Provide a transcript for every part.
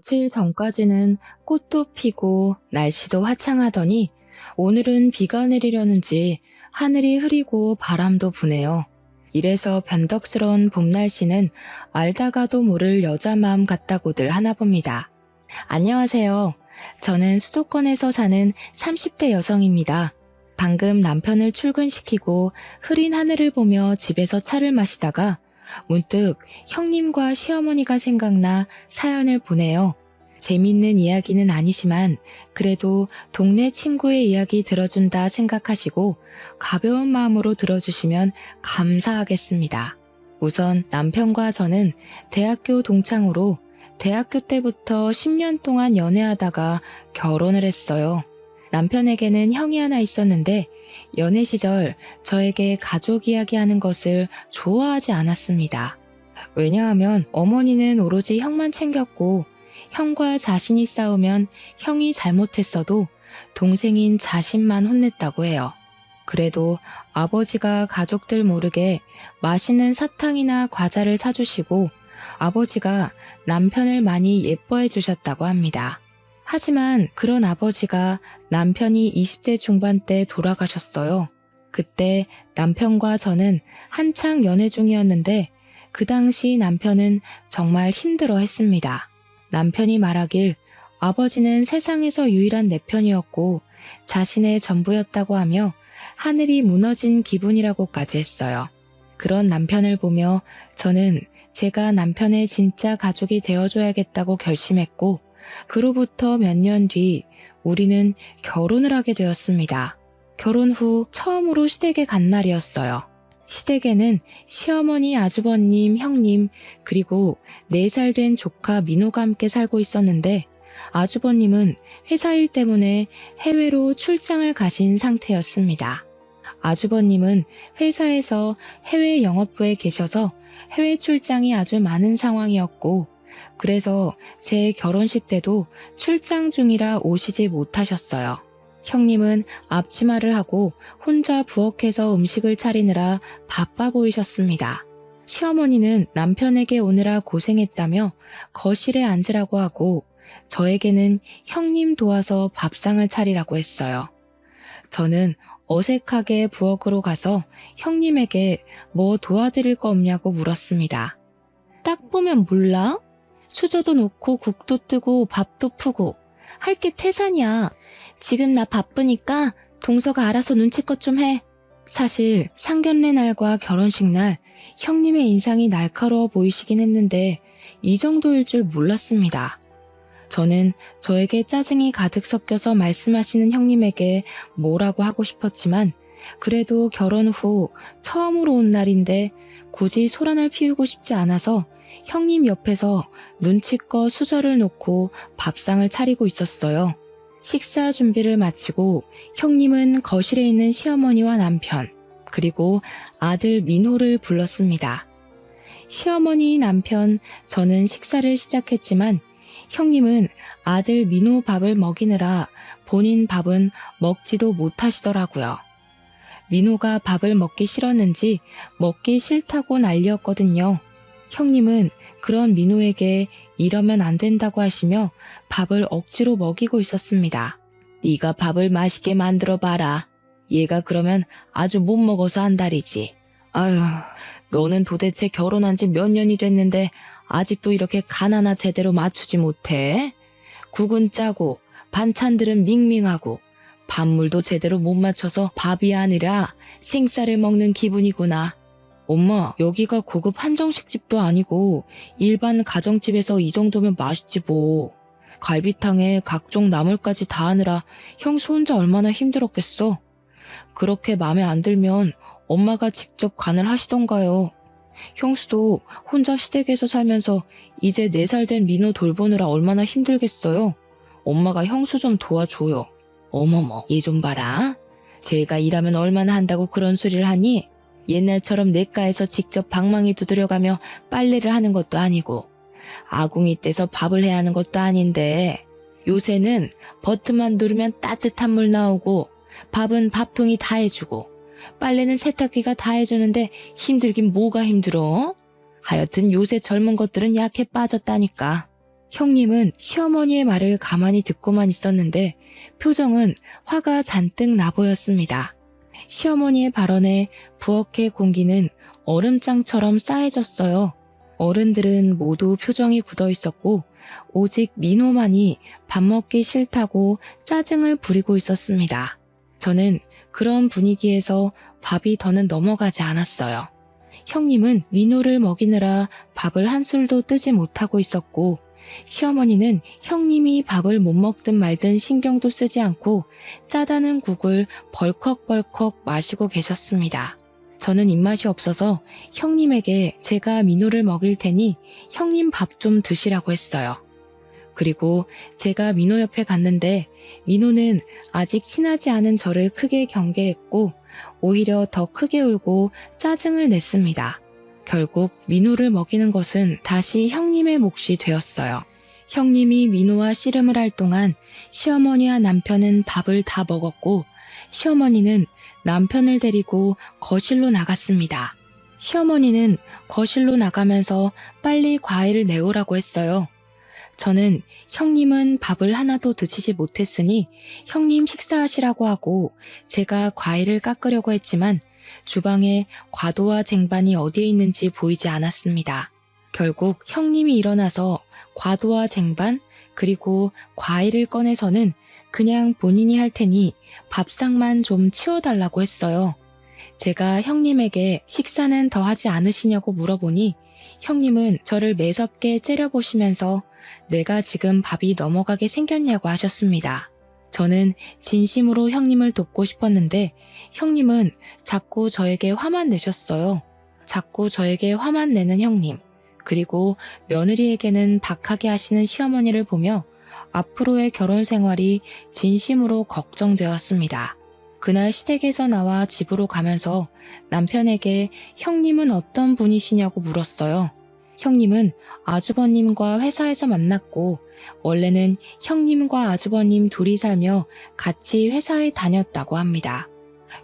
며칠 전까지는 꽃도 피고 날씨도 화창하더니 오늘은 비가 내리려는지 하늘이 흐리고 바람도 부네요. 이래서 변덕스러운 봄 날씨는 알다가도 모를 여자 마음 같다고들 하나 봅니다. 안녕하세요. 저는 수도권에서 사는 30대 여성입니다. 방금 남편을 출근시키고 흐린 하늘을 보며 집에서 차를 마시다가 문득 형님과 시어머니가 생각나 사연을 보내요. 재밌는 이야기는 아니지만 그래도 동네 친구의 이야기 들어준다 생각하시고 가벼운 마음으로 들어주시면 감사하겠습니다. 우선 남편과 저는 대학교 동창으로 대학교 때부터 10년 동안 연애하다가 결혼을 했어요. 남편에게는 형이 하나 있었는데 연애 시절 저에게 가족 이야기하는 것을 좋아하지 않았습니다. 왜냐하면 어머니는 오로지 형만 챙겼고 형과 자신이 싸우면 형이 잘못했어도 동생인 자신만 혼냈다고 해요. 그래도 아버지가 가족들 모르게 맛있는 사탕이나 과자를 사주시고 아버지가 남편을 많이 예뻐해 주셨다고 합니다. 하지만 그런 아버지가 남편이 20대 중반 때 돌아가셨어요. 그때 남편과 저는 한창 연애 중이었는데 그 당시 남편은 정말 힘들어 했습니다. 남편이 말하길 아버지는 세상에서 유일한 내 편이었고 자신의 전부였다고 하며 하늘이 무너진 기분이라고까지 했어요. 그런 남편을 보며 저는 제가 남편의 진짜 가족이 되어줘야겠다고 결심했고 그로부터 몇 년 뒤 우리는 결혼을 하게 되었습니다. 결혼 후 처음으로 시댁에 간 날이었어요. 시댁에는 시어머니, 아주버님, 형님, 그리고 4살 된 조카 민호가 함께 살고 있었는데 아주버님은 회사 일 때문에 해외로 출장을 가신 상태였습니다. 아주버님은 회사에서 해외 영업부에 계셔서 해외 출장이 아주 많은 상황이었고 그래서 제 결혼식 때도 출장 중이라 오시지 못하셨어요. 형님은 앞치마를 하고 혼자 부엌에서 음식을 차리느라 바빠 보이셨습니다. 시어머니는 남편에게 오느라 고생했다며 거실에 앉으라고 하고 저에게는 형님 도와서 밥상을 차리라고 했어요. 저는 어색하게 부엌으로 가서 형님에게 뭐 도와드릴 거 없냐고 물었습니다. 딱 보면 몰라? 수저도 놓고 국도 뜨고 밥도 푸고 할 게 태산이야. 지금 나 바쁘니까 동서가 알아서 눈치껏 좀 해. 사실 상견례 날과 결혼식 날 형님의 인상이 날카로워 보이시긴 했는데 이 정도일 줄 몰랐습니다. 저는 저에게 짜증이 가득 섞여서 말씀하시는 형님에게 뭐라고 하고 싶었지만 그래도 결혼 후 처음으로 온 날인데 굳이 소란을 피우고 싶지 않아서 형님 옆에서 눈치껏 수저를 놓고 밥상을 차리고 있었어요. 식사 준비를 마치고 형님은 거실에 있는 시어머니와 남편, 그리고 아들 민호를 불렀습니다. 시어머니, 남편, 저는 식사를 시작했지만 형님은 아들 민호 밥을 먹이느라 본인 밥은 먹지도 못하시더라고요. 민호가 밥을 먹기 싫었는지 먹기 싫다고 난리였거든요. 형님은 그런 민호에게 이러면 안 된다고 하시며 밥을 억지로 먹이고 있었습니다. 네가 밥을 맛있게 만들어 봐라. 얘가 그러면 아주 못 먹어서 한달이지. 아휴, 너는 도대체 결혼한 지 몇 년이 됐는데 아직도 이렇게 간 하나 제대로 맞추지 못해? 국은 짜고 반찬들은 밍밍하고 밥물도 제대로 못 맞춰서 밥이 아니라 생쌀을 먹는 기분이구나. 엄마, 여기가 고급 한정식 집도 아니고 일반 가정집에서 이 정도면 맛있지 뭐. 갈비탕에 각종 나물까지 다 하느라 형수 혼자 얼마나 힘들었겠어. 그렇게 마음에 안 들면 엄마가 직접 간을 하시던가요. 형수도 혼자 시댁에서 살면서 이제 4살 된 민호 돌보느라 얼마나 힘들겠어요. 엄마가 형수 좀 도와줘요. 어머머, 얘 좀 봐라. 제가 일하면 얼마나 한다고 그런 소리를 하니? 옛날처럼 냇가에서 직접 방망이 두드려가며 빨래를 하는 것도 아니고 아궁이 떼서 밥을 해야 하는 것도 아닌데 요새는 버튼만 누르면 따뜻한 물 나오고 밥은 밥통이 다 해주고 빨래는 세탁기가 다 해주는데 힘들긴 뭐가 힘들어? 하여튼 요새 젊은 것들은 약해 빠졌다니까. 형님은 시어머니의 말을 가만히 듣고만 있었는데 표정은 화가 잔뜩 나 보였습니다. 시어머니의 발언에 부엌의 공기는 얼음장처럼 싸해졌어요. 어른들은 모두 표정이 굳어 있었고 오직 민호만이 밥 먹기 싫다고 짜증을 부리고 있었습니다. 저는 그런 분위기에서 밥이 더는 넘어가지 않았어요. 형님은 민호를 먹이느라 밥을 한 술도 뜨지 못하고 있었고 시어머니는 형님이 밥을 못 먹든 말든 신경도 쓰지 않고 짜다는 국을 벌컥벌컥 마시고 계셨습니다. 저는 입맛이 없어서 형님에게 제가 민호를 먹일 테니 형님 밥 좀 드시라고 했어요. 그리고 제가 민호 옆에 갔는데 민호는 아직 친하지 않은 저를 크게 경계했고 오히려 더 크게 울고 짜증을 냈습니다. 결국 민호를 먹이는 것은 다시 형님의 몫이 되었어요. 형님이 민호와 씨름을 할 동안 시어머니와 남편은 밥을 다 먹었고 시어머니는 남편을 데리고 거실로 나갔습니다. 시어머니는 거실로 나가면서 빨리 과일을 내오라고 했어요. 저는 형님은 밥을 하나도 드시지 못했으니 형님 식사하시라고 하고 제가 과일을 깎으려고 했지만 주방에 과도와 쟁반이 어디에 있는지 보이지 않았습니다. 결국 형님이 일어나서 과도와 쟁반 그리고 과일을 꺼내서는 그냥 본인이 할 테니 밥상만 좀 치워달라고 했어요. 제가 형님에게 식사는 더 하지 않으시냐고 물어보니 형님은 저를 매섭게 째려보시면서 내가 지금 밥이 넘어가게 생겼냐고 하셨습니다. 저는 진심으로 형님을 돕고 싶었는데 형님은 자꾸 저에게 화만 내셨어요. 자꾸 저에게 화만 내는 형님, 그리고 며느리에게는 박하게 하시는 시어머니를 보며 앞으로의 결혼 생활이 진심으로 걱정되었습니다. 그날 시댁에서 나와 집으로 가면서 남편에게 형님은 어떤 분이시냐고 물었어요. 형님은 아주버님과 회사에서 만났고 원래는 형님과 아주버님 둘이 살며 같이 회사에 다녔다고 합니다.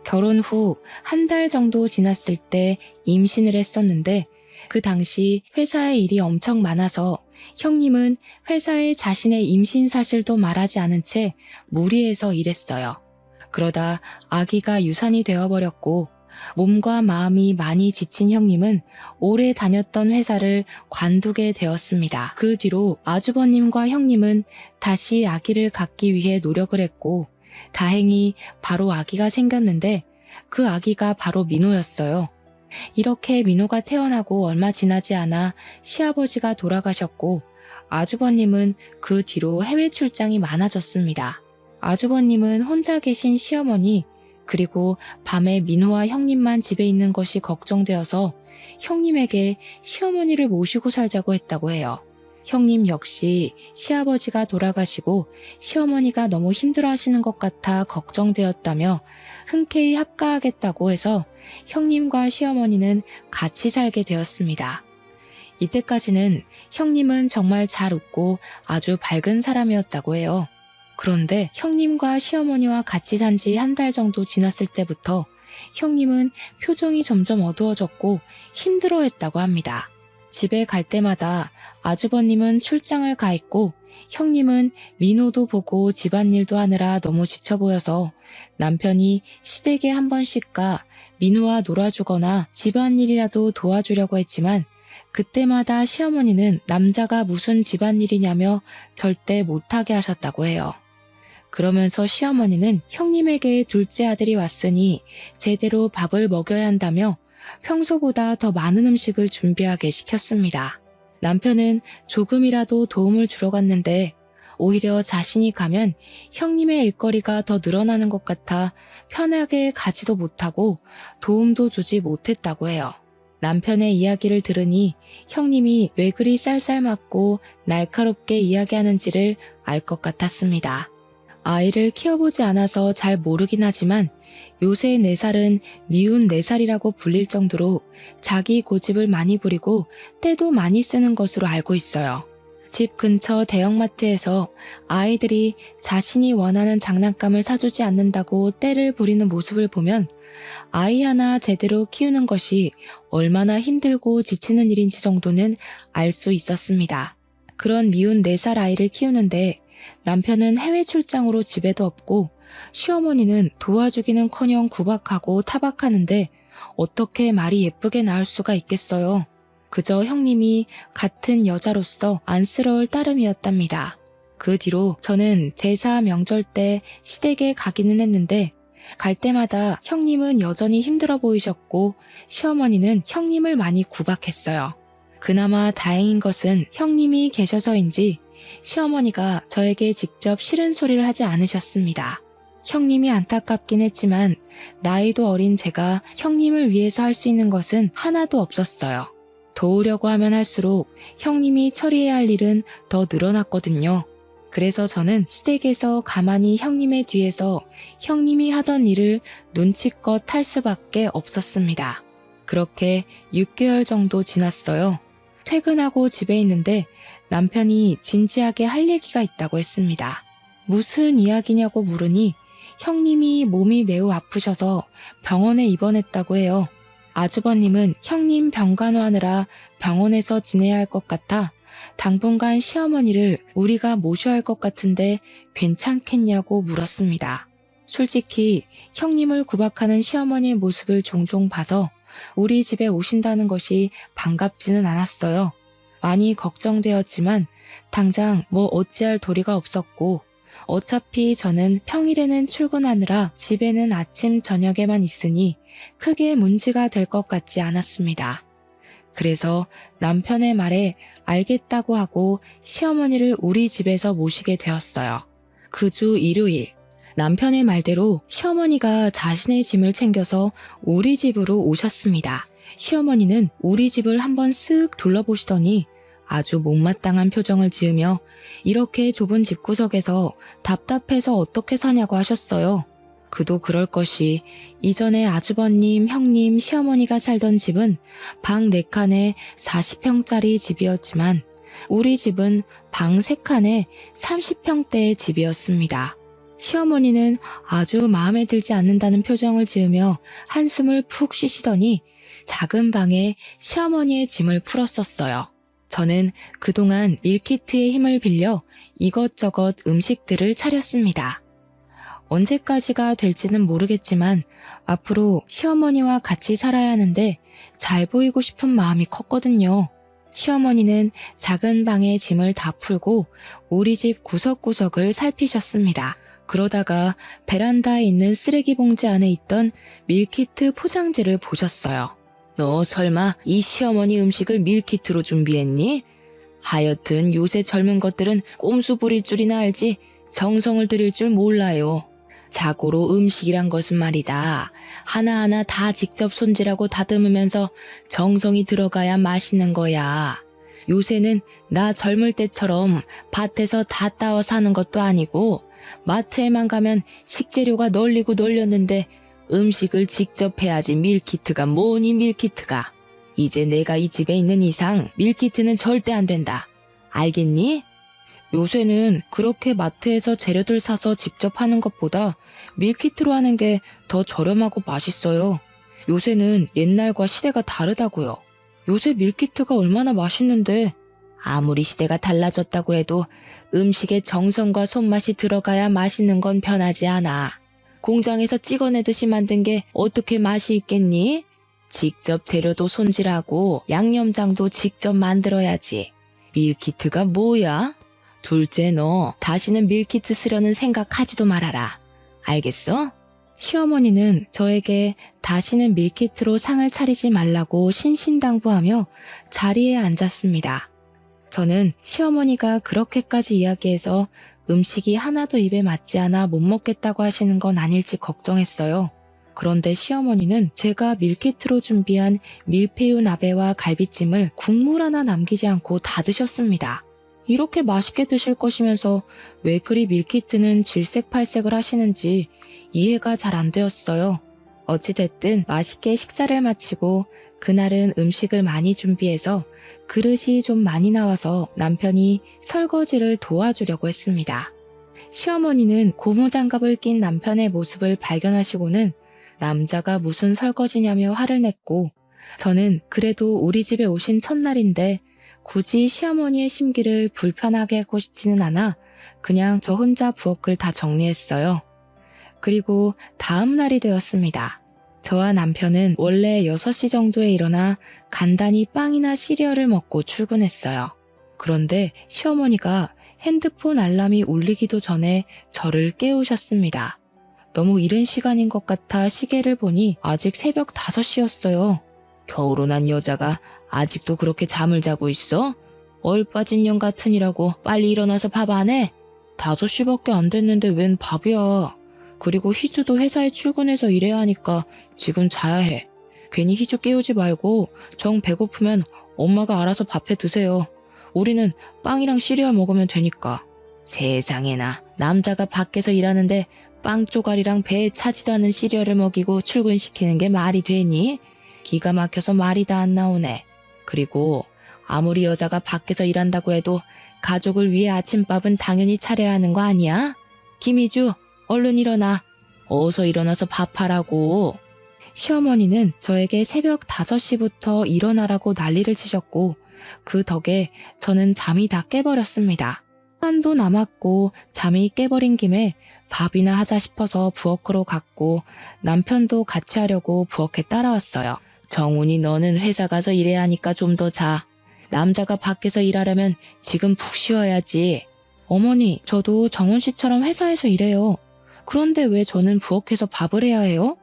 결혼 후 한 달 정도 지났을 때 임신을 했었는데 그 당시 회사에 일이 엄청 많아서 형님은 회사에 자신의 임신 사실도 말하지 않은 채 무리해서 일했어요. 그러다 아기가 유산이 되어버렸고 몸과 마음이 많이 지친 형님은 오래 다녔던 회사를 관두게 되었습니다. 그 뒤로 아주버님과 형님은 다시 아기를 갖기 위해 노력을 했고 다행히 바로 아기가 생겼는데 그 아기가 바로 민호였어요. 이렇게 민호가 태어나고 얼마 지나지 않아 시아버지가 돌아가셨고 아주버님은 그 뒤로 해외 출장이 많아졌습니다. 아주버님은 혼자 계신 시어머니 그리고 밤에 민호와 형님만 집에 있는 것이 걱정되어서 형님에게 시어머니를 모시고 살자고 했다고 해요. 형님 역시 시아버지가 돌아가시고 시어머니가 너무 힘들어하시는 것 같아 걱정되었다며 흔쾌히 합가하겠다고 해서 형님과 시어머니는 같이 살게 되었습니다. 이때까지는 형님은 정말 잘 웃고 아주 밝은 사람이었다고 해요. 그런데 형님과 시어머니와 같이 산 지 한 달 정도 지났을 때부터 형님은 표정이 점점 어두워졌고 힘들어했다고 합니다. 집에 갈 때마다 아주버님은 출장을 가 있고 형님은 민호도 보고 집안일도 하느라 너무 지쳐 보여서 남편이 시댁에 한 번씩 가 민호와 놀아주거나 집안일이라도 도와주려고 했지만 그때마다 시어머니는 남자가 무슨 집안일이냐며 절대 못하게 하셨다고 해요. 그러면서 시어머니는 형님에게 둘째 아들이 왔으니 제대로 밥을 먹여야 한다며 평소보다 더 많은 음식을 준비하게 시켰습니다. 남편은 조금이라도 도움을 주러 갔는데 오히려 자신이 가면 형님의 일거리가 더 늘어나는 것 같아 편하게 가지도 못하고 도움도 주지 못했다고 해요. 남편의 이야기를 들으니 형님이 왜 그리 쌀쌀맞고 날카롭게 이야기하는지를 알 것 같았습니다. 아이를 키워보지 않아서 잘 모르긴 하지만 요새 4살은 미운 4살이라고 불릴 정도로 자기 고집을 많이 부리고 때도 많이 쓰는 것으로 알고 있어요. 집 근처 대형마트에서 아이들이 자신이 원하는 장난감을 사주지 않는다고 때를 부리는 모습을 보면 아이 하나 제대로 키우는 것이 얼마나 힘들고 지치는 일인지 정도는 알 수 있었습니다. 그런 미운 4살 아이를 키우는데 남편은 해외 출장으로 집에도 없고 시어머니는 도와주기는커녕 구박하고 타박하는데 어떻게 말이 예쁘게 나올 수가 있겠어요. 그저 형님이 같은 여자로서 안쓰러울 따름이었답니다. 그 뒤로 저는 제사 명절 때 시댁에 가기는 했는데 갈 때마다 형님은 여전히 힘들어 보이셨고 시어머니는 형님을 많이 구박했어요. 그나마 다행인 것은 형님이 계셔서인지 시어머니가 저에게 직접 싫은 소리를 하지 않으셨습니다. 형님이 안타깝긴 했지만 나이도 어린 제가 형님을 위해서 할 수 있는 것은 하나도 없었어요. 도우려고 하면 할수록 형님이 처리해야 할 일은 더 늘어났거든요. 그래서 저는 시댁에서 가만히 형님의 뒤에서 형님이 하던 일을 눈치껏 할 수밖에 없었습니다. 그렇게 6개월 정도 지났어요. 퇴근하고 집에 있는데 남편이 진지하게 할 얘기가 있다고 했습니다. 무슨 이야기냐고 물으니 형님이 몸이 매우 아프셔서 병원에 입원했다고 해요. 아주버님은 형님 병간호하느라 병원에서 지내야 할 것 같아 당분간 시어머니를 우리가 모셔야 할 것 같은데 괜찮겠냐고 물었습니다. 솔직히 형님을 구박하는 시어머니의 모습을 종종 봐서 우리 집에 오신다는 것이 반갑지는 않았어요. 많이 걱정되었지만 당장 뭐 어찌할 도리가 없었고 어차피 저는 평일에는 출근하느라 집에는 아침 저녁에만 있으니 크게 문제가 될 것 같지 않았습니다. 그래서 남편의 말에 알겠다고 하고 시어머니를 우리 집에서 모시게 되었어요. 그 주 일요일, 남편의 말대로 시어머니가 자신의 짐을 챙겨서 우리 집으로 오셨습니다. 시어머니는 우리 집을 한번 쓱 둘러보시더니 아주 못마땅한 표정을 지으며 이렇게 좁은 집구석에서 답답해서 어떻게 사냐고 하셨어요. 그도 그럴 것이 이전에 아주버님, 형님, 시어머니가 살던 집은 방 4칸에 40평짜리 집이었지만 우리 집은 방 3칸에 30평대의 집이었습니다. 시어머니는 아주 마음에 들지 않는다는 표정을 지으며 한숨을 푹 쉬시더니 작은 방에 시어머니의 짐을 풀었었어요. 저는 그동안 밀키트의 힘을 빌려 이것저것 음식들을 차렸습니다. 언제까지가 될지는 모르겠지만 앞으로 시어머니와 같이 살아야 하는데 잘 보이고 싶은 마음이 컸거든요. 시어머니는 작은 방에 짐을 다 풀고 우리 집 구석구석을 살피셨습니다. 그러다가 베란다에 있는 쓰레기 봉지 안에 있던 밀키트 포장지를 보셨어요. 너 설마 이 시어머니 음식을 밀키트로 준비했니? 하여튼 요새 젊은 것들은 꼼수 부릴 줄이나 알지 정성을 들일 줄 몰라요. 자고로 음식이란 것은 말이다. 하나하나 다 직접 손질하고 다듬으면서 정성이 들어가야 맛있는 거야. 요새는 나 젊을 때처럼 밭에서 다 따와 사는 것도 아니고 마트에만 가면 식재료가 널리고 널렸는데 음식을 직접 해야지 밀키트가 뭐니 밀키트가. 이제 내가 이 집에 있는 이상 밀키트는 절대 안 된다. 알겠니? 요새는 그렇게 마트에서 재료들 사서 직접 하는 것보다 밀키트로 하는 게 더 저렴하고 맛있어요. 요새는 옛날과 시대가 다르다고요. 요새 밀키트가 얼마나 맛있는데 아무리 시대가 달라졌다고 해도 음식에 정성과 손맛이 들어가야 맛있는 건 변하지 않아. 공장에서 찍어내듯이 만든 게 어떻게 맛이 있겠니? 직접 재료도 손질하고 양념장도 직접 만들어야지. 밀키트가 뭐야? 둘째 너 다시는 밀키트 쓰려는 생각하지도 말아라. 알겠어? 시어머니는 저에게 다시는 밀키트로 상을 차리지 말라고 신신당부하며 자리에 앉았습니다. 저는 시어머니가 그렇게까지 이야기해서 음식이 하나도 입에 맞지 않아 못 먹겠다고 하시는 건 아닐지 걱정했어요. 그런데 시어머니는 제가 밀키트로 준비한 밀푀유 나베와 갈비찜을 국물 하나 남기지 않고 다 드셨습니다. 이렇게 맛있게 드실 것이면서 왜 그리 밀키트는 질색팔색을 하시는지 이해가 잘 안 되었어요. 어찌됐든 맛있게 식사를 마치고 그날은 음식을 많이 준비해서 그릇이 좀 많이 나와서 남편이 설거지를 도와주려고 했습니다. 시어머니는 고무장갑을 낀 남편의 모습을 발견하시고는 남자가 무슨 설거지냐며 화를 냈고 저는 그래도 우리 집에 오신 첫날인데 굳이 시어머니의 심기를 불편하게 하고 싶지는 않아 그냥 저 혼자 부엌을 다 정리했어요. 그리고 다음 날이 되었습니다. 저와 남편은 원래 6시 정도에 일어나 간단히 빵이나 시리얼을 먹고 출근했어요. 그런데 시어머니가 핸드폰 알람이 울리기도 전에 저를 깨우셨습니다. 너무 이른 시간인 것 같아 시계를 보니 아직 새벽 5시였어요. 겨울로 난 여자가 아직도 그렇게 잠을 자고 있어? 얼빠진 년 같으니라고 빨리 일어나서 밥 안 해? 5시밖에 안 됐는데 웬 밥이야. 그리고 희주도 회사에 출근해서 일해야 하니까 지금 자야 해. 괜히 희주 깨우지 말고 정 배고프면 엄마가 알아서 밥해 드세요. 우리는 빵이랑 시리얼 먹으면 되니까. 세상에나, 남자가 밖에서 일하는데 빵 쪼가리랑 배에 차지도 않은 시리얼을 먹이고 출근시키는 게 말이 되니? 기가 막혀서 말이 다 안 나오네. 그리고 아무리 여자가 밖에서 일한다고 해도 가족을 위해 아침밥은 당연히 차려야 하는 거 아니야? 김희주, 얼른 일어나. 어서 일어나서 밥하라고. 시어머니는 저에게 새벽 5시부터 일어나라고 난리를 치셨고 그 덕에 저는 잠이 다 깨버렸습니다. 시간도 남았고 잠이 깨버린 김에 밥이나 하자 싶어서 부엌으로 갔고 남편도 같이 하려고 부엌에 따라왔어요. 정훈이 너는 회사 가서 일해야 하니까 좀 더 자. 남자가 밖에서 일하려면 지금 푹 쉬어야지. 어머니, 저도 정훈 씨처럼 회사에서 일해요. 그런데 왜 저는 부엌에서 밥을 해야 해요?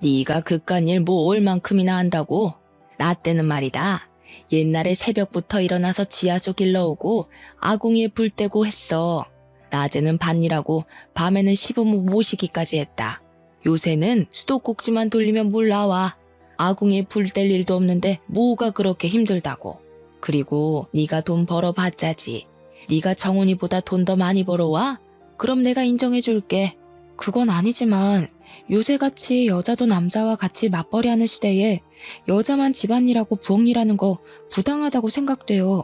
네가 그깟 일 뭐 얼만큼이나 한다고? 나 때는 말이다. 옛날에 새벽부터 일어나서 지하수 길러오고 아궁이에 불 떼고 했어. 낮에는 밭일하고 밤에는 시부모 모시기까지 했다. 요새는 수도꼭지만 돌리면 물 나와. 아궁이에 불 뗄 일도 없는데 뭐가 그렇게 힘들다고. 그리고 네가 돈 벌어봤자지. 네가 정훈이보다 돈 더 많이 벌어와? 그럼 내가 인정해줄게. 그건 아니지만 요새같이 여자도 남자와 같이 맞벌이하는 시대에 여자만 집안일하고 부엌일하는 거 부당하다고 생각돼요.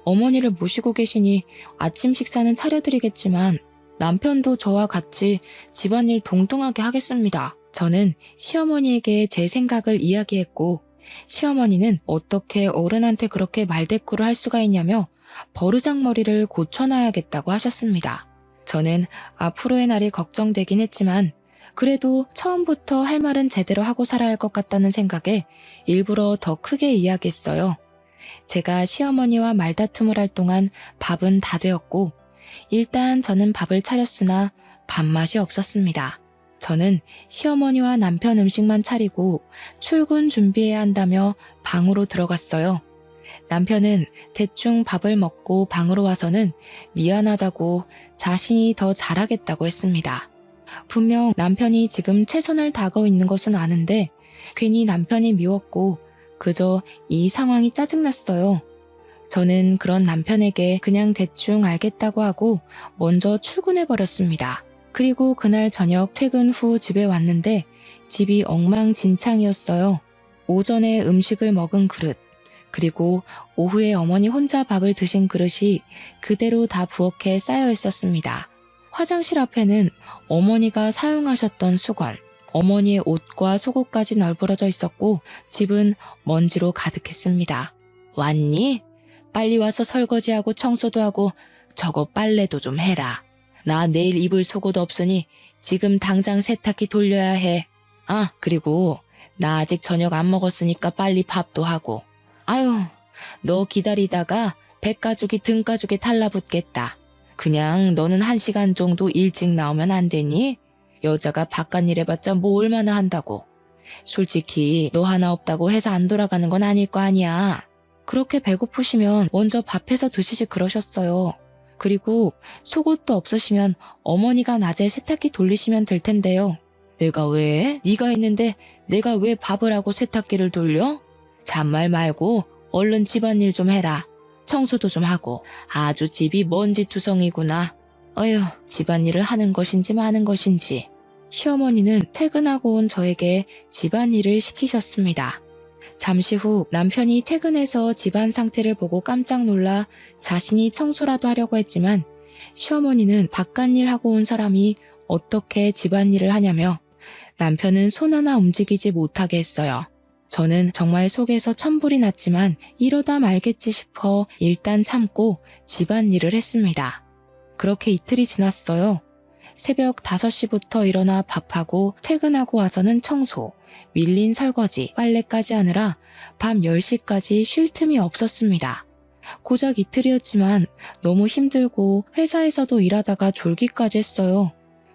어머니를 모시고 계시니 아침 식사는 차려드리겠지만 남편도 저와 같이 집안일 동등하게 하겠습니다. 저는 시어머니에게 제 생각을 이야기했고 시어머니는 어떻게 어른한테 그렇게 말대꾸를 할 수가 있냐며 버르장머리를 고쳐놔야겠다고 하셨습니다. 저는 앞으로의 날이 걱정되긴 했지만 그래도 처음부터 할 말은 제대로 하고 살아야 할 것 같다는 생각에 일부러 더 크게 이야기했어요. 제가 시어머니와 말다툼을 할 동안 밥은 다 되었고 일단 저는 밥을 차렸으나 밥맛이 없었습니다. 저는 시어머니와 남편 음식만 차리고 출근 준비해야 한다며 방으로 들어갔어요. 남편은 대충 밥을 먹고 방으로 와서는 미안하다고 자신이 더 잘하겠다고 했습니다. 분명 남편이 지금 최선을 다하고 있는 것은 아는데 괜히 남편이 미웠고 그저 이 상황이 짜증났어요. 저는 그런 남편에게 그냥 대충 알겠다고 하고 먼저 출근해버렸습니다. 그리고 그날 저녁 퇴근 후 집에 왔는데 집이 엉망진창이었어요. 오전에 음식을 먹은 그릇, 그리고 오후에 어머니 혼자 밥을 드신 그릇이 그대로 다 부엌에 쌓여 있었습니다. 화장실 앞에는 어머니가 사용하셨던 수건, 어머니의 옷과 속옷까지 널브러져 있었고 집은 먼지로 가득했습니다. 왔니? 빨리 와서 설거지하고 청소도 하고 저거 빨래도 좀 해라. 나 내일 입을 속옷 없으니 지금 당장 세탁기 돌려야 해. 아, 그리고 나 아직 저녁 안 먹었으니까 빨리 밥도 하고. 아유, 너 기다리다가 백가죽이 등가죽에 달라붙겠다. 그냥 너는 1시간 정도 일찍 나오면 안 되니? 여자가 바깥일 해봤자 뭐 얼마나 한다고. 솔직히 너 하나 없다고 회사 안 돌아가는 건 아닐 거 아니야. 그렇게 배고프시면 먼저 밥해서 드시지 그러셨어요. 그리고 속옷도 없으시면 어머니가 낮에 세탁기 돌리시면 될 텐데요. 내가 왜? 네가 있는데 내가 왜 밥을 하고 세탁기를 돌려? 잔말 말고 얼른 집안일 좀 해라. 청소도 좀 하고. 아주 집이 먼지투성이구나. 어휴, 집안일을 하는 것인지 마는 것인지. 시어머니는 퇴근하고 온 저에게 집안일을 시키셨습니다. 잠시 후 남편이 퇴근해서 집안 상태를 보고 깜짝 놀라 자신이 청소라도 하려고 했지만 시어머니는 바깥일 하고 온 사람이 어떻게 집안일을 하냐며 남편은 손 하나 움직이지 못하게 했어요. 저는 정말 속에서 천불이 났지만 이러다 말겠지 싶어 일단 참고 집안일을 했습니다. 그렇게 이틀이 지났어요. 새벽 5시부터 일어나 밥하고 퇴근하고 와서는 청소, 밀린 설거지, 빨래까지 하느라 밤 10시까지 쉴 틈이 없었습니다. 고작 이틀이었지만 너무 힘들고 회사에서도 일하다가 졸기까지 했어요.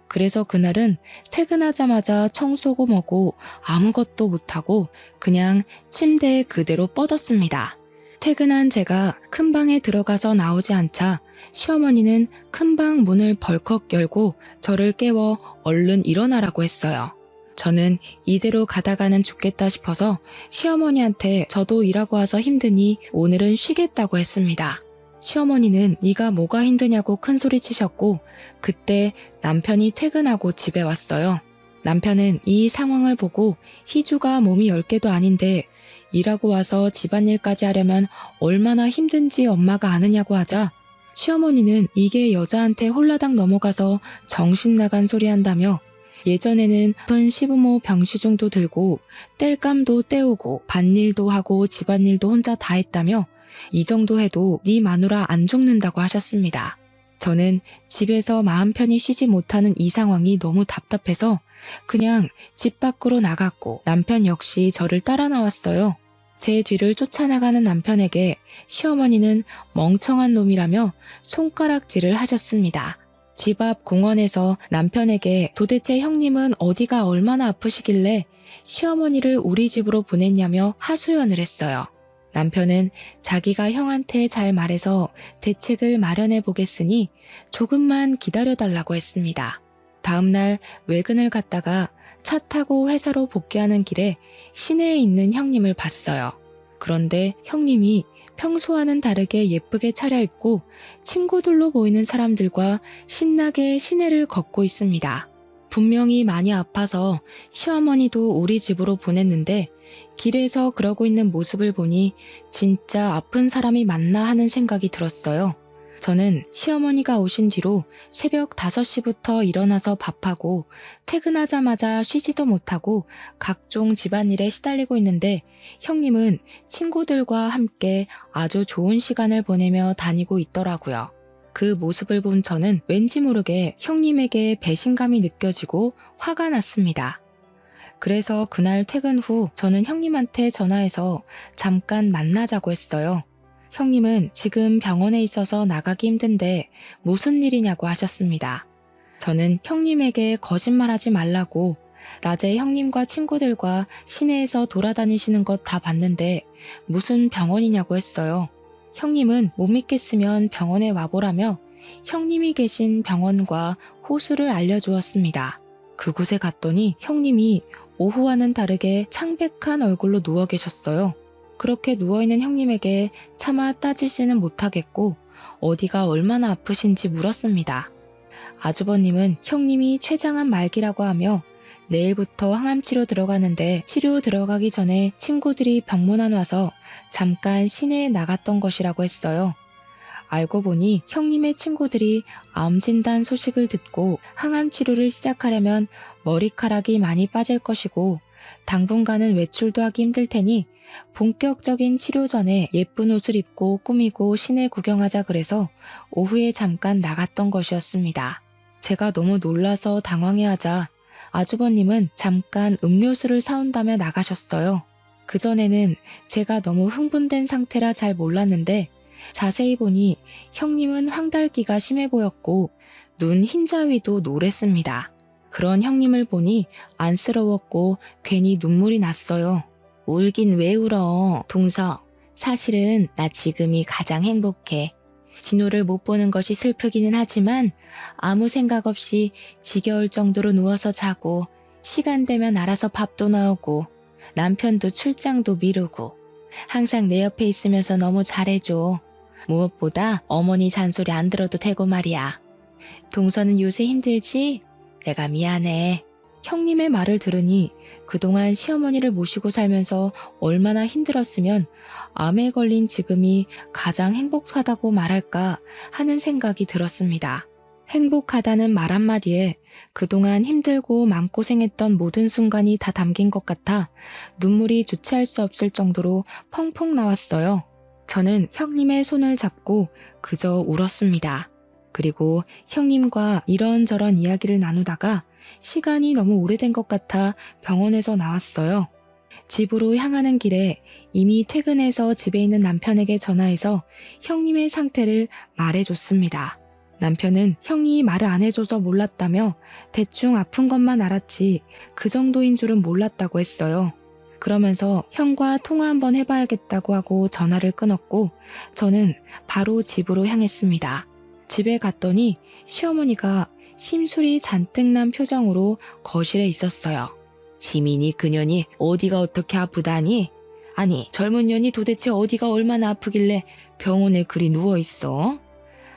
그래서 그날은 퇴근하자마자 청소고 뭐고 아무것도 못하고 그냥 침대에 그대로 뻗었습니다. 퇴근한 제가 큰 방에 들어가서 나오지 않자 시어머니는 큰 방 문을 벌컥 열고 저를 깨워 얼른 일어나라고 했어요. 저는 이대로 가다가는 죽겠다 싶어서 시어머니한테 저도 일하고 와서 힘드니 오늘은 쉬겠다고 했습니다. 시어머니는 네가 뭐가 힘드냐고 큰소리 치셨고 그때 남편이 퇴근하고 집에 왔어요. 남편은 이 상황을 보고 희주가 몸이 10개도 아닌데 일하고 와서 집안일까지 하려면 얼마나 힘든지 엄마가 아느냐고 하자 시어머니는 이게 여자한테 홀라당 넘어가서 정신 나간 소리 한다며 예전에는 큰 시부모 병시중도 들고 뗄감도 떼우고 밭일도 하고 집안일도 혼자 다 했다며 이 정도 해도 네 마누라 안 죽는다고 하셨습니다. 저는 집에서 마음 편히 쉬지 못하는 이 상황이 너무 답답해서 그냥 집 밖으로 나갔고 남편 역시 저를 따라 나왔어요. 제 뒤를 쫓아나가는 남편에게 시어머니는 멍청한 놈이라며 손가락질을 하셨습니다. 집 앞 공원에서 남편에게 도대체 형님은 어디가 얼마나 아프시길래 시어머니를 우리 집으로 보냈냐며 하소연을 했어요. 남편은 자기가 형한테 잘 말해서 대책을 마련해 보겠으니 조금만 기다려달라고 했습니다. 다음날 외근을 갔다가 차 타고 회사로 복귀하는 길에 시내에 있는 형님을 봤어요. 그런데 형님이 평소와는 다르게 예쁘게 차려입고 친구들로 보이는 사람들과 신나게 시내를 걷고 있습니다. 분명히 많이 아파서 시어머니도 우리 집으로 보냈는데 길에서 그러고 있는 모습을 보니 진짜 아픈 사람이 맞나 하는 생각이 들었어요. 저는 시어머니가 오신 뒤로 새벽 5시부터 일어나서 밥하고 퇴근하자마자 쉬지도 못하고 각종 집안일에 시달리고 있는데 형님은 친구들과 함께 아주 좋은 시간을 보내며 다니고 있더라고요. 그 모습을 본 저는 왠지 모르게 형님에게 배신감이 느껴지고 화가 났습니다. 그래서 그날 퇴근 후 저는 형님한테 전화해서 잠깐 만나자고 했어요. 형님은 지금 병원에 있어서 나가기 힘든데 무슨 일이냐고 하셨습니다. 저는 형님에게 거짓말하지 말라고 낮에 형님과 친구들과 시내에서 돌아다니시는 것 다 봤는데 무슨 병원이냐고 했어요. 형님은 못 믿겠으면 병원에 와보라며 형님이 계신 병원과 호수를 알려주었습니다. 그곳에 갔더니 형님이 오후와는 다르게 창백한 얼굴로 누워 계셨어요. 그렇게 누워있는 형님에게 차마 따지지는 못하겠고 어디가 얼마나 아프신지 물었습니다. 아주버님은 형님이 췌장암 말기라고 하며 내일부터 항암치료 들어가는데 치료 들어가기 전에 친구들이 병문안 와서 잠깐 시내에 나갔던 것이라고 했어요. 알고 보니 형님의 친구들이 암 진단 소식을 듣고 항암 치료를 시작하려면 머리카락이 많이 빠질 것이고 당분간은 외출도 하기 힘들 테니 본격적인 치료 전에 예쁜 옷을 입고 꾸미고 시내 구경하자 그래서 오후에 잠깐 나갔던 것이었습니다. 제가 너무 놀라서 당황해하자 아주버님은 잠깐 음료수를 사온다며 나가셨어요. 그전에는 제가 너무 흥분된 상태라 잘 몰랐는데 자세히 보니 형님은 황달기가 심해 보였고 눈 흰자위도 노랬습니다. 그런 형님을 보니 안쓰러웠고 괜히 눈물이 났어요. 울긴 왜 울어, 동서. 사실은 나 지금이 가장 행복해. 진호를 못 보는 것이 슬프기는 하지만 아무 생각 없이 지겨울 정도로 누워서 자고 시간 되면 알아서 밥도 나오고 남편도 출장도 미루고 항상 내 옆에 있으면서 너무 잘해줘. 무엇보다 어머니 잔소리 안 들어도 되고 말이야. 동서는 요새 힘들지? 내가 미안해. 형님의 말을 들으니 그동안 시어머니를 모시고 살면서 얼마나 힘들었으면 암에 걸린 지금이 가장 행복하다고 말할까 하는 생각이 들었습니다. 행복하다는 말 한마디에 그동안 힘들고 마음고생했던 모든 순간이 다 담긴 것 같아 눈물이 주체할 수 없을 정도로 펑펑 나왔어요. 저는 형님의 손을 잡고 그저 울었습니다. 그리고 형님과 이런저런 이야기를 나누다가 시간이 너무 오래된 것 같아 병원에서 나왔어요. 집으로 향하는 길에 이미 퇴근해서 집에 있는 남편에게 전화해서 형님의 상태를 말해줬습니다. 남편은 형이 말을 안 해줘서 몰랐다며 대충 아픈 것만 알았지 그 정도인 줄은 몰랐다고 했어요. 그러면서 형과 통화 한번 해봐야겠다고 하고 전화를 끊었고 저는 바로 집으로 향했습니다. 집에 갔더니 시어머니가 심술이 잔뜩 난 표정으로 거실에 있었어요. 지민이 그년이 어디가 어떻게 아프다니? 아니 젊은 년이 도대체 어디가 얼마나 아프길래 병원에 그리 누워있어?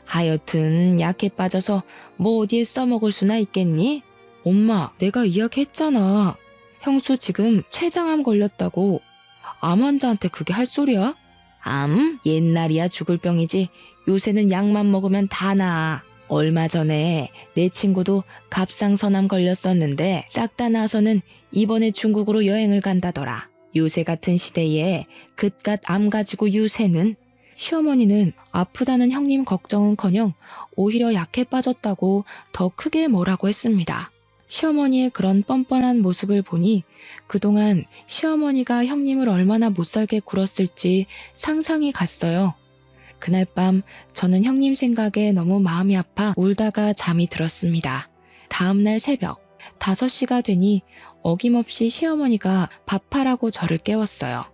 하여튼 약해 빠져서 뭐 어디에 써먹을 수나 있겠니? 엄마 내가 이야기했잖아. 형수 지금 췌장암 걸렸다고. 암 환자한테 그게 할 소리야? 암? 옛날이야 죽을 병이지 요새는 약만 먹으면 다 나아. 얼마 전에 내 친구도 갑상선암 걸렸었는데 싹 다 나서는 이번에 중국으로 여행을 간다더라. 요새 같은 시대에 그깟 암 가지고 유세는. 시어머니는 아프다는 형님 걱정은커녕 오히려 약해 빠졌다고 더 크게 뭐라고 했습니다. 시어머니의 그런 뻔뻔한 모습을 보니 그동안 시어머니가 형님을 얼마나 못살게 굴었을지 상상이 갔어요. 그날 밤 저는 형님 생각에 너무 마음이 아파 울다가 잠이 들었습니다. 다음날 새벽 5시가 되니 어김없이 시어머니가 밥하라고 저를 깨웠어요.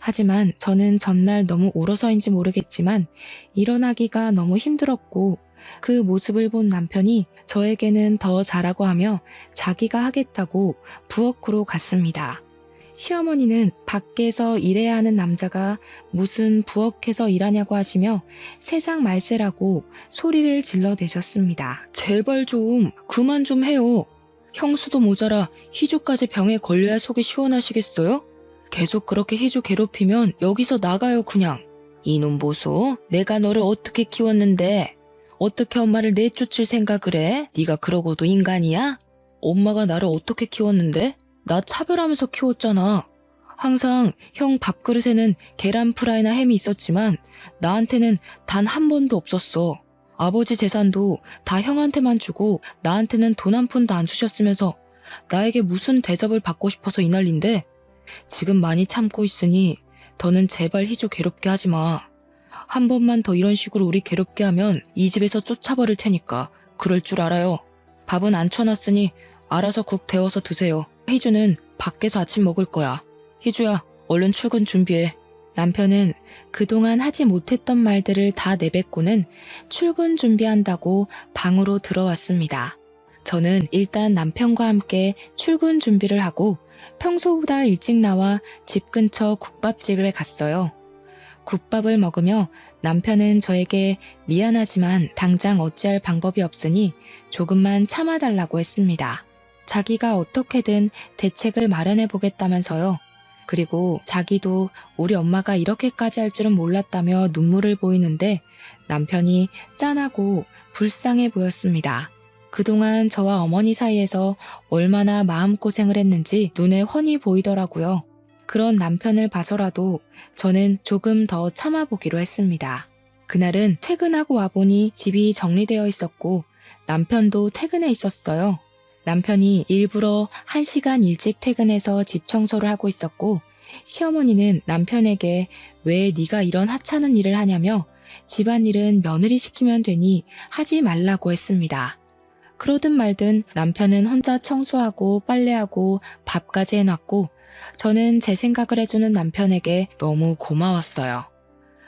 하지만 저는 전날 너무 울어서인지 모르겠지만 일어나기가 너무 힘들었고 그 모습을 본 남편이 저에게는 더 잘하고 하며 자기가 하겠다고 부엌으로 갔습니다. 시어머니는 밖에서 일해야 하는 남자가 무슨 부엌에서 일하냐고 하시며 세상 말세라고 소리를 질러대셨습니다. 제발 좀 그만 좀 해요. 형수도 모자라 희주까지 병에 걸려야 속이 시원하시겠어요? 계속 그렇게 희주 괴롭히면 여기서 나가요 그냥. 이놈 보소. 내가 너를 어떻게 키웠는데 어떻게 엄마를 내쫓을 생각을 해? 네가 그러고도 인간이야? 엄마가 나를 어떻게 키웠는데? 나 차별하면서 키웠잖아. 항상 형 밥그릇에는 계란 프라이나 햄이 있었지만 나한테는 단 한 번도 없었어. 아버지 재산도 다 형한테만 주고 나한테는 돈 한 푼도 안 주셨으면서 나에게 무슨 대접을 받고 싶어서 이 난린데? 지금 많이 참고 있으니 더는 제발 희주 괴롭게 하지 마. 한 번만 더 이런 식으로 우리 괴롭게 하면 이 집에서 쫓아버릴 테니까 그럴 줄 알아요. 밥은 안 쳐놨으니 알아서 국 데워서 드세요. 희주는 밖에서 아침 먹을 거야. 희주야, 얼른 출근 준비해. 남편은 그동안 하지 못했던 말들을 다 내뱉고는 출근 준비한다고 방으로 들어왔습니다. 저는 일단 남편과 함께 출근 준비를 하고 평소보다 일찍 나와 집 근처 국밥집에 갔어요. 국밥을 먹으며 남편은 저에게 미안하지만 당장 어찌할 방법이 없으니 조금만 참아달라고 했습니다. 자기가 어떻게든 대책을 마련해 보겠다면서요. 그리고 자기도 우리 엄마가 이렇게까지 할 줄은 몰랐다며 눈물을 보이는데 남편이 짠하고 불쌍해 보였습니다. 그동안 저와 어머니 사이에서 얼마나 마음고생을 했는지 눈에 훤히 보이더라고요. 그런 남편을 봐서라도 저는 조금 더 참아보기로 했습니다. 그날은 퇴근하고 와보니 집이 정리되어 있었고 남편도 퇴근해 있었어요. 남편이 일부러 1시간 일찍 퇴근해서 집 청소를 하고 있었고 시어머니는 남편에게 왜 네가 이런 하찮은 일을 하냐며 집안일은 며느리 시키면 되니 하지 말라고 했습니다. 그러든 말든 남편은 혼자 청소하고 빨래하고 밥까지 해놨고 저는 제 생각을 해주는 남편에게 너무 고마웠어요.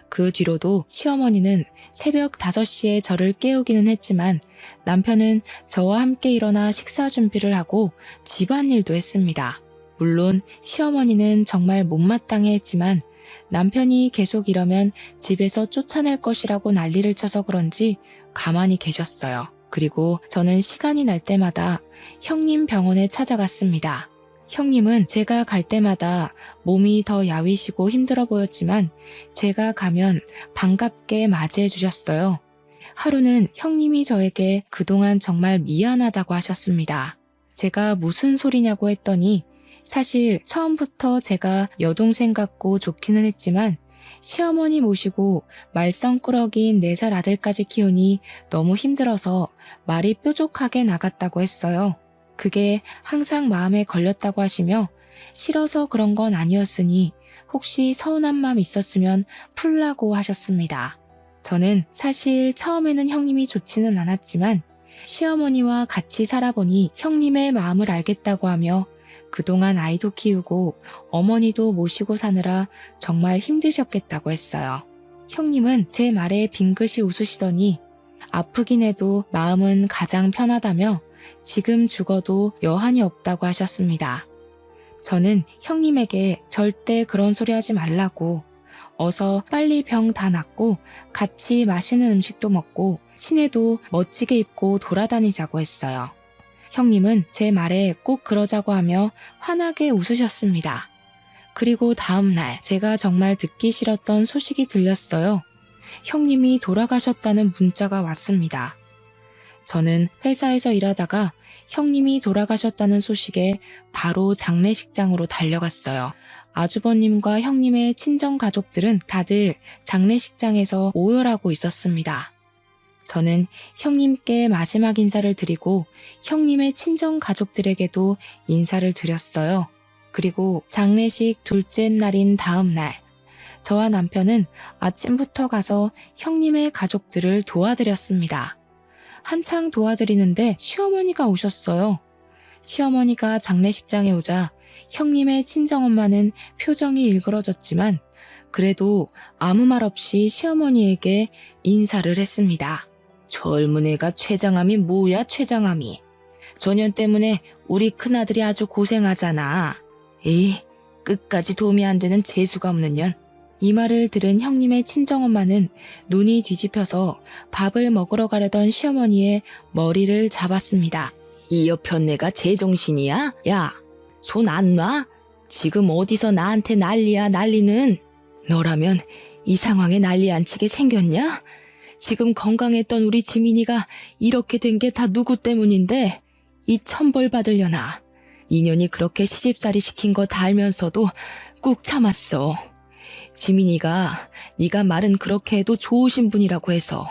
그 뒤로도 시어머니는 새벽 5시에 저를 깨우기는 했지만 남편은 저와 함께 일어나 식사 준비를 하고 집안일도 했습니다. 물론 시어머니는 정말 못마땅해 했지만 남편이 계속 이러면 집에서 쫓아낼 것이라고 난리를 쳐서 그런지 가만히 계셨어요. 그리고 저는 시간이 날 때마다 형님 병원에 찾아갔습니다. 형님은 제가 갈 때마다 몸이 더 야위시고 힘들어 보였지만 제가 가면 반갑게 맞이해 주셨어요. 하루는 형님이 저에게 그동안 정말 미안하다고 하셨습니다. 제가 무슨 소리냐고 했더니 사실 처음부터 제가 여동생 같고 좋기는 했지만 시어머니 모시고 말썽꾸러기인 4살 아들까지 키우니 너무 힘들어서 말이 뾰족하게 나갔다고 했어요. 그게 항상 마음에 걸렸다고 하시며 싫어서 그런 건 아니었으니 혹시 서운한 마음 있었으면 풀라고 하셨습니다. 저는 사실 처음에는 형님이 좋지는 않았지만 시어머니와 같이 살아보니 형님의 마음을 알겠다고 하며 그동안 아이도 키우고 어머니도 모시고 사느라 정말 힘드셨겠다고 했어요. 형님은 제 말에 빙긋이 웃으시더니 아프긴 해도 마음은 가장 편하다며 지금 죽어도 여한이 없다고 하셨습니다. 저는 형님에게 절대 그런 소리 하지 말라고 어서 빨리 병 다 낫고 같이 맛있는 음식도 먹고 시내도 멋지게 입고 돌아다니자고 했어요. 형님은 제 말에 꼭 그러자고 하며 환하게 웃으셨습니다. 그리고 다음 날 제가 정말 듣기 싫었던 소식이 들렸어요. 형님이 돌아가셨다는 문자가 왔습니다. 저는 회사에서 일하다가 형님이 돌아가셨다는 소식에 바로 장례식장으로 달려갔어요. 아주버님과 형님의 친정 가족들은 다들 장례식장에서 오열하고 있었습니다. 저는 형님께 마지막 인사를 드리고 형님의 친정 가족들에게도 인사를 드렸어요. 그리고 장례식 둘째 날인 다음 날, 저와 남편은 아침부터 가서 형님의 가족들을 도와드렸습니다. 한창 도와드리는데 시어머니가 오셨어요. 시어머니가 장례식장에 오자 형님의 친정엄마는 표정이 일그러졌지만 그래도 아무 말 없이 시어머니에게 인사를 했습니다. 젊은 애가 췌장암이 뭐야 췌장암이. 전염 때문에 우리 큰아들이 아주 고생하잖아. 에이, 끝까지 도움이 안 되는 재수가 없는 년. 이 말을 들은 형님의 친정엄마는 눈이 뒤집혀서 밥을 먹으러 가려던 시어머니의 머리를 잡았습니다. 이 여편네가 제정신이야? 야, 손 안 놔? 지금 어디서 나한테 난리야 난리는. 너라면 이 상황에 난리 안 치게 생겼냐? 지금 건강했던 우리 지민이가 이렇게 된 게 다 누구 때문인데 이 천벌 받으려나. 인연이 그렇게 시집살이 시킨 거 다 알면서도 꾹 참았어. 지민이가 네가 말은 그렇게 해도 좋으신 분이라고 해서.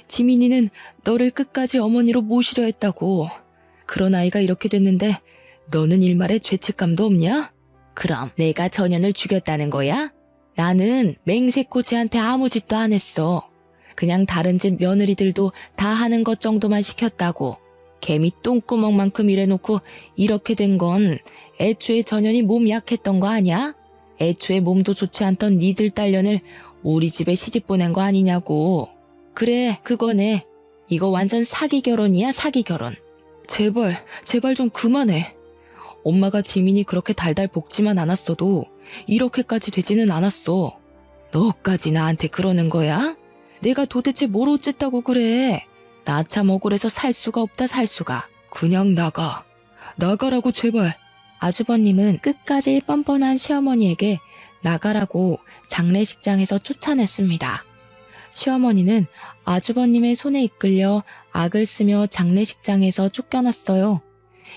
지민이는 너를 끝까지 어머니로 모시려 했다고. 그런 아이가 이렇게 됐는데 너는 일말의 죄책감도 없냐? 그럼 내가 전현을 죽였다는 거야? 나는 맹세코 쟤한테 아무 짓도 안 했어. 그냥 다른 집 며느리들도 다 하는 것 정도만 시켰다고. 개미 똥구멍만큼 일해놓고 이렇게 된 건 애초에 전현이 몸 약했던 거 아니야? 애초에 몸도 좋지 않던 니들 딸년을 우리 집에 시집 보낸 거 아니냐고. 그래, 그거네. 이거 완전 사기 결혼이야, 사기 결혼. 제발 좀 그만해. 엄마가 지민이 그렇게 달달 볶지만 않았어도 이렇게까지 되지는 않았어. 너까지 나한테 그러는 거야? 내가 도대체 뭘 어쨌다고 그래? 나 참 억울해서 살 수가 없다 살 수가. 그냥 나가라고 제발. 아주버님은 끝까지 뻔뻔한 시어머니에게 나가라고 장례식장에서 쫓아냈습니다. 시어머니는 아주버님의 손에 이끌려 악을 쓰며 장례식장에서 쫓겨났어요.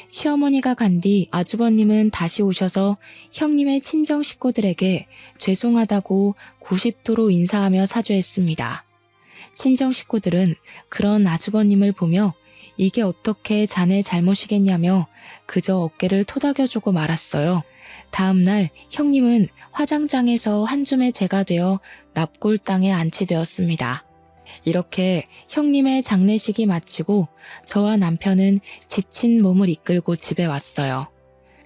시어머니가 간 뒤 아주버님은 다시 오셔서 형님의 친정 식구들에게 죄송하다고 90도로 인사하며 사죄했습니다. 친정 식구들은 그런 아주버님을 보며 이게 어떻게 자네 잘못이겠냐며 그저 어깨를 토닥여주고 말았어요. 다음 날 형님은 화장장에서 한 줌의 재가 되어 납골당에 안치되었습니다. 이렇게 형님의 장례식이 마치고 저와 남편은 지친 몸을 이끌고 집에 왔어요.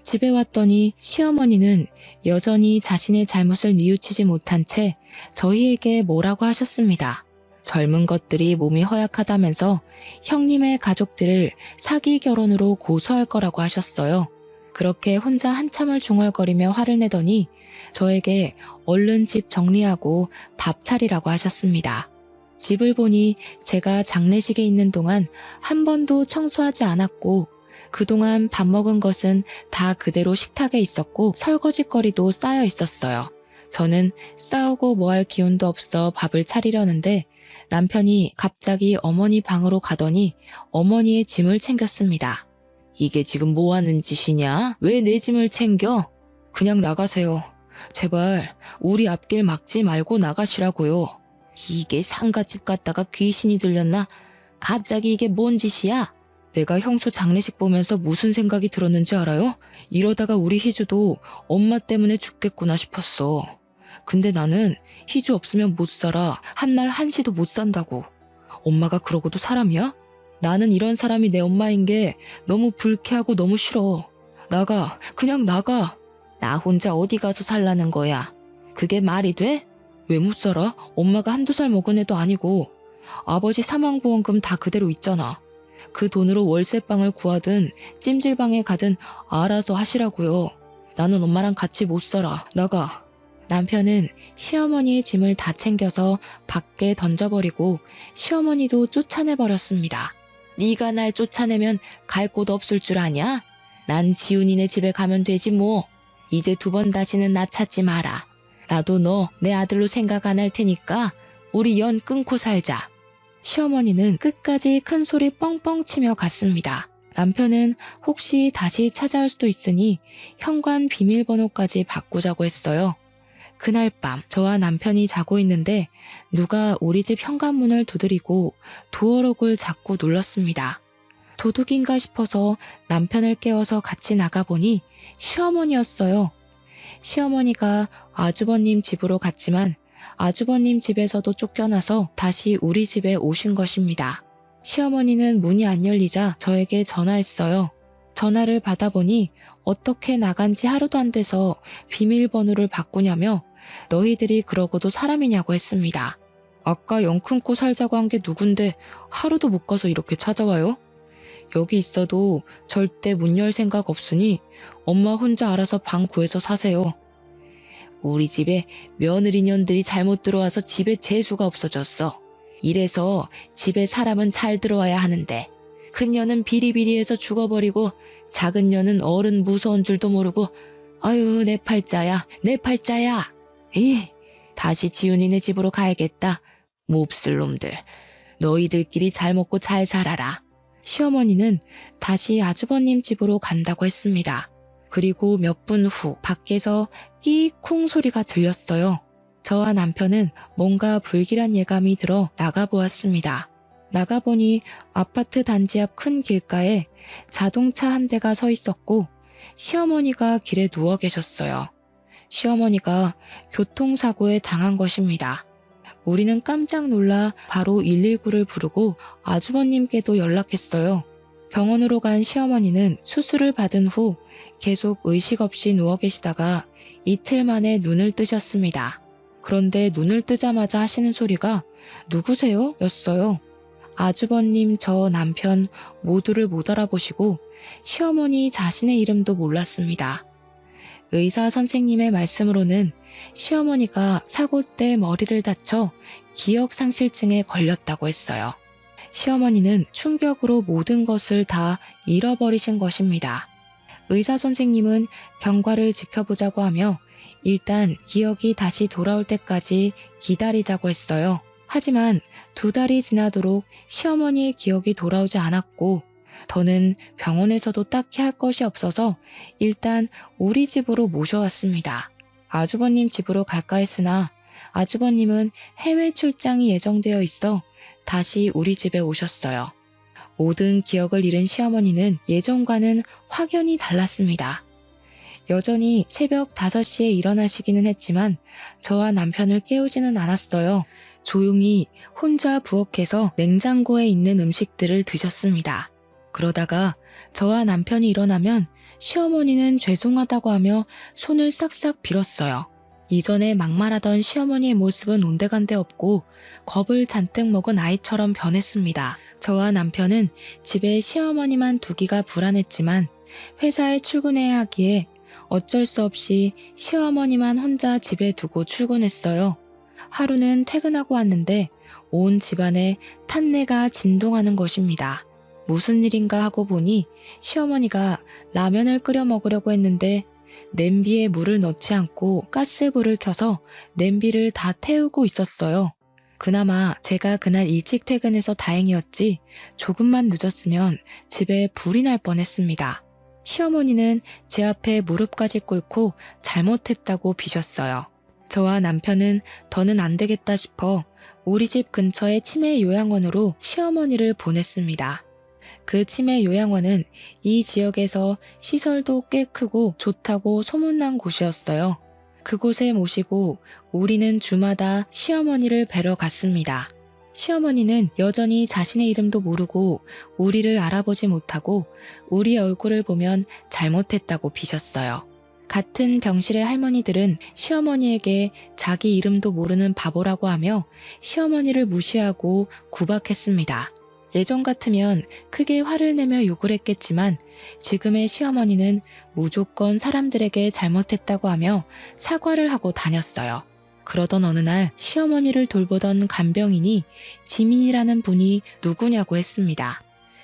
집에 왔더니 시어머니는 여전히 자신의 잘못을 뉘우치지 못한 채 저희에게 뭐라고 하셨습니다. 젊은 것들이 몸이 허약하다면서 형님의 가족들을 사기 결혼으로 고소할 거라고 하셨어요. 그렇게 혼자 한참을 중얼거리며 화를 내더니 저에게 얼른 집 정리하고 밥 차리라고 하셨습니다. 집을 보니 제가 장례식에 있는 동안 한 번도 청소하지 않았고 그동안 밥 먹은 것은 다 그대로 식탁에 있었고 설거지거리도 쌓여 있었어요. 저는 싸우고 뭐 할 기운도 없어 밥을 차리려는데 남편이 갑자기 어머니 방으로 가더니 어머니의 짐을 챙겼습니다. 이게 지금 뭐 하는 짓이냐? 왜 내 짐을 챙겨? 그냥 나가세요. 제발 우리 앞길 막지 말고 나가시라고요. 이게 상가집 갔다가 귀신이 들렸나? 갑자기 이게 뭔 짓이야? 내가 형수 장례식 보면서 무슨 생각이 들었는지 알아요? 이러다가 우리 희주도 엄마 때문에 죽겠구나 싶었어. 근데 나는 희주 없으면 못 살아. 한날 한시도 못 산다고. 엄마가 그러고도 사람이야? 나는 이런 사람이 내 엄마인 게 너무 불쾌하고 너무 싫어. 나가. 그냥 나가. 나 혼자 어디 가서 살라는 거야. 그게 말이 돼? 왜 못 살아? 엄마가 한두 살 먹은 애도 아니고. 아버지 사망보험금 다 그대로 있잖아. 그 돈으로 월세방을 구하든 찜질방에 가든 알아서 하시라고요. 나는 엄마랑 같이 못 살아. 나가. 남편은 시어머니의 짐을 다 챙겨서 밖에 던져버리고 시어머니도 쫓아내버렸습니다. 네가 날 쫓아내면 갈 곳 없을 줄 아냐? 난 지훈이네 집에 가면 되지 뭐. 이제 2번 다시는 나 찾지 마라. 나도 너 내 아들로 생각 안 할 테니까 우리 연 끊고 살자. 시어머니는 끝까지 큰 소리 뻥뻥 치며 갔습니다. 남편은 혹시 다시 찾아올 수도 있으니 현관 비밀번호까지 바꾸자고 했어요. 그날 밤 저와 남편이 자고 있는데 누가 우리 집 현관문을 두드리고 도어록을 자꾸 눌렀습니다. 도둑인가 싶어서 남편을 깨워서 같이 나가보니 시어머니였어요. 시어머니가 아주버님 집으로 갔지만 아주버님 집에서도 쫓겨나서 다시 우리 집에 오신 것입니다. 시어머니는 문이 안 열리자 저에게 전화했어요. 전화를 받아보니 어떻게 나간 지 하루도 안 돼서 비밀번호를 바꾸냐며 너희들이 그러고도 사람이냐고 했습니다. 아까 영 끊고 살자고 한 게 누군데 하루도 못 가서 이렇게 찾아와요? 여기 있어도 절대 문 열 생각 없으니 엄마 혼자 알아서 방 구해서 사세요. 우리 집에 며느리년들이 잘못 들어와서 집에 재수가 없어졌어. 이래서 집에 사람은 잘 들어와야 하는데 큰 년은 비리비리해서 죽어버리고 작은 년은 어른 무서운 줄도 모르고 아유 내 팔자야 내 팔자야. 다시 지훈이네 집으로 가야겠다. 몹쓸 놈들. 너희들끼리 잘 먹고 잘 살아라. 시어머니는 다시 아주버님 집으로 간다고 했습니다. 그리고 몇 분 후 밖에서 끼쿵 소리가 들렸어요. 저와 남편은 뭔가 불길한 예감이 들어 나가보았습니다. 나가보니 아파트 단지 앞 큰 길가에 자동차 한 대가 서 있었고 시어머니가 길에 누워 계셨어요. 시어머니가 교통사고에 당한 것입니다. 우리는 깜짝 놀라 바로 119를 부르고 아주버님께도 연락했어요. 병원으로 간 시어머니는 수술을 받은 후 계속 의식 없이 누워 계시다가 이틀 만에 눈을 뜨셨습니다. 그런데 눈을 뜨자마자 하시는 소리가 누구세요? 였어요. 아주버님, 저 남편 모두를 못 알아보시고 시어머니 자신의 이름도 몰랐습니다. 의사 선생님의 말씀으로는 시어머니가 사고 때 머리를 다쳐 기억상실증에 걸렸다고 했어요. 시어머니는 충격으로 모든 것을 다 잃어버리신 것입니다. 의사 선생님은 경과를 지켜보자고 하며 일단 기억이 다시 돌아올 때까지 기다리자고 했어요. 하지만 2달이 지나도록 시어머니의 기억이 돌아오지 않았고 더는 병원에서도 딱히 할 것이 없어서 일단 우리 집으로 모셔왔습니다. 아주버님 집으로 갈까 했으나 아주버님은 해외 출장이 예정되어 있어 다시 우리 집에 오셨어요. 모든 기억을 잃은 시어머니는 예전과는 확연히 달랐습니다. 여전히 새벽 5시에 일어나시기는 했지만 저와 남편을 깨우지는 않았어요. 조용히 혼자 부엌에서 냉장고에 있는 음식들을 드셨습니다. 그러다가 저와 남편이 일어나면 시어머니는 죄송하다고 하며 손을 싹싹 빌었어요. 이전에 막말하던 시어머니의 모습은 온데간데 없고 겁을 잔뜩 먹은 아이처럼 변했습니다. 저와 남편은 집에 시어머니만 두기가 불안했지만 회사에 출근해야 하기에 어쩔 수 없이 시어머니만 혼자 집에 두고 출근했어요. 하루는 퇴근하고 왔는데 온 집안에 탄내가 진동하는 것입니다. 무슨 일인가 하고 보니 시어머니가 라면을 끓여 먹으려고 했는데 냄비에 물을 넣지 않고 가스불을 켜서 냄비를 다 태우고 있었어요. 그나마 제가 그날 일찍 퇴근해서 다행이었지 조금만 늦었으면 집에 불이 날 뻔했습니다. 시어머니는 제 앞에 무릎까지 꿇고 잘못했다고 비셨어요. 저와 남편은 더는 안 되겠다 싶어 우리 집 근처의 치매 요양원으로 시어머니를 보냈습니다. 그 치매 요양원은 이 지역에서 시설도 꽤 크고 좋다고 소문난 곳이었어요. 그곳에 모시고 우리는 주마다 시어머니를 뵈러 갔습니다. 시어머니는 여전히 자신의 이름도 모르고 우리를 알아보지 못하고 우리 얼굴을 보면 잘못했다고 비셨어요. 같은 병실의 할머니들은 시어머니에게 자기 이름도 모르는 바보라고 하며 시어머니를 무시하고 구박했습니다. 예전 같으면 크게 화를 내며 욕을 했겠지만 지금의 시어머니는 무조건 사람들에게 잘못했다고 하며 사과를 하고 다녔어요. 그러던 어느 날 시어머니를 돌보던 간병인이 지민이라는 분이 누구냐고 했습니다.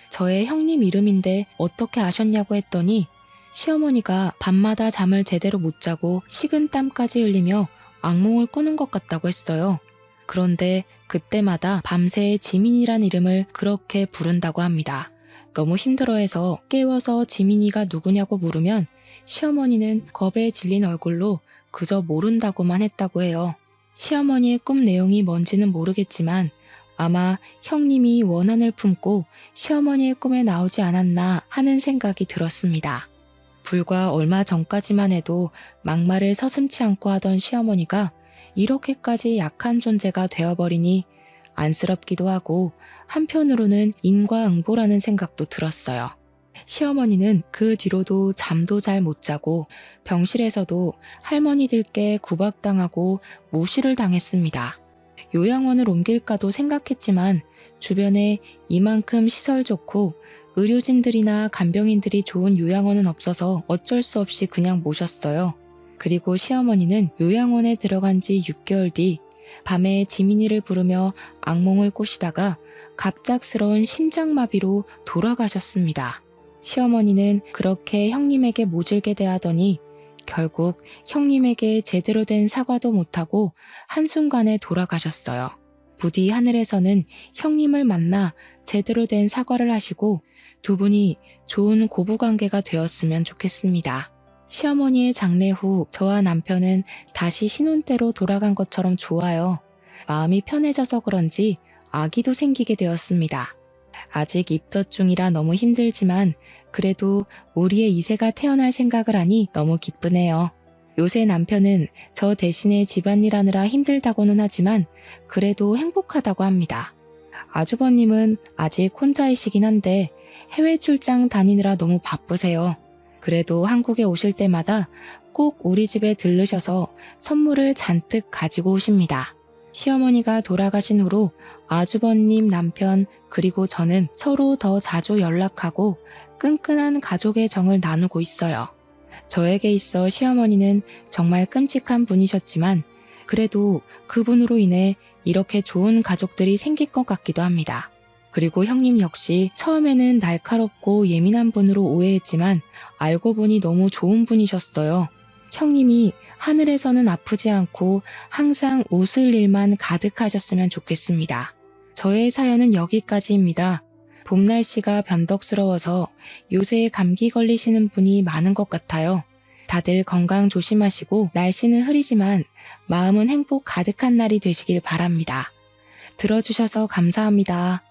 저의 형님 이름인데 어떻게 아셨냐고 했더니 시어머니가 밤마다 잠을 제대로 못 자고 식은땀까지 흘리며 악몽을 꾸는 것 같다고 했어요. 그런데 그때마다 밤새 지민이란 이름을 그렇게 부른다고 합니다. 너무 힘들어해서 깨워서 지민이가 누구냐고 물으면 시어머니는 겁에 질린 얼굴로 그저 모른다고만 했다고 해요. 시어머니의 꿈 내용이 뭔지는 모르겠지만 아마 형님이 원한을 품고 시어머니의 꿈에 나오지 않았나 하는 생각이 들었습니다. 불과 얼마 전까지만 해도 막말을 서슴지 않고 하던 시어머니가 이렇게까지 약한 존재가 되어버리니 안쓰럽기도 하고 한편으로는 인과응보라는 생각도 들었어요. 시어머니는 그 뒤로도 잠도 잘 못 자고 병실에서도 할머니들께 구박당하고 무시를 당했습니다. 요양원을 옮길까도 생각했지만 주변에 이만큼 시설 좋고 의료진들이나 간병인들이 좋은 요양원은 없어서 어쩔 수 없이 그냥 모셨어요. 그리고 시어머니는 요양원에 들어간 지 6개월 뒤 밤에 지민이를 부르며 악몽을 꾸시다가 갑작스러운 심장마비로 돌아가셨습니다. 시어머니는 그렇게 형님에게 모질게 대하더니 결국 형님에게 제대로 된 사과도 못하고 한순간에 돌아가셨어요. 부디 하늘에서는 형님을 만나 제대로 된 사과를 하시고 두 분이 좋은 고부관계가 되었으면 좋겠습니다. 시어머니의 장례 후 저와 남편은 다시 신혼때로 돌아간 것처럼 좋아요. 마음이 편해져서 그런지 아기도 생기게 되었습니다. 아직 입덧 중이라 너무 힘들지만 그래도 우리의 이세가 태어날 생각을 하니 너무 기쁘네요. 요새 남편은 저 대신에 집안일 하느라 힘들다고는 하지만 그래도 행복하다고 합니다. 아주버님은 아직 혼자이시긴 한데 해외 출장 다니느라 너무 바쁘세요. 그래도 한국에 오실 때마다 꼭 우리 집에 들르셔서 선물을 잔뜩 가지고 오십니다. 시어머니가 돌아가신 후로 아주버님 남편 그리고 저는 서로 더 자주 연락하고 끈끈한 가족의 정을 나누고 있어요. 저에게 있어 시어머니는 정말 끔찍한 분이셨지만 그래도 그분으로 인해 이렇게 좋은 가족들이 생길 것 같기도 합니다. 그리고 형님 역시 처음에는 날카롭고 예민한 분으로 오해했지만 알고 보니 너무 좋은 분이셨어요. 형님이 하늘에서는 아프지 않고 항상 웃을 일만 가득하셨으면 좋겠습니다. 저의 사연은 여기까지입니다. 봄 날씨가 변덕스러워서 요새 감기 걸리시는 분이 많은 것 같아요. 다들 건강 조심하시고 날씨는 흐리지만 마음은 행복 가득한 날이 되시길 바랍니다. 들어주셔서 감사합니다.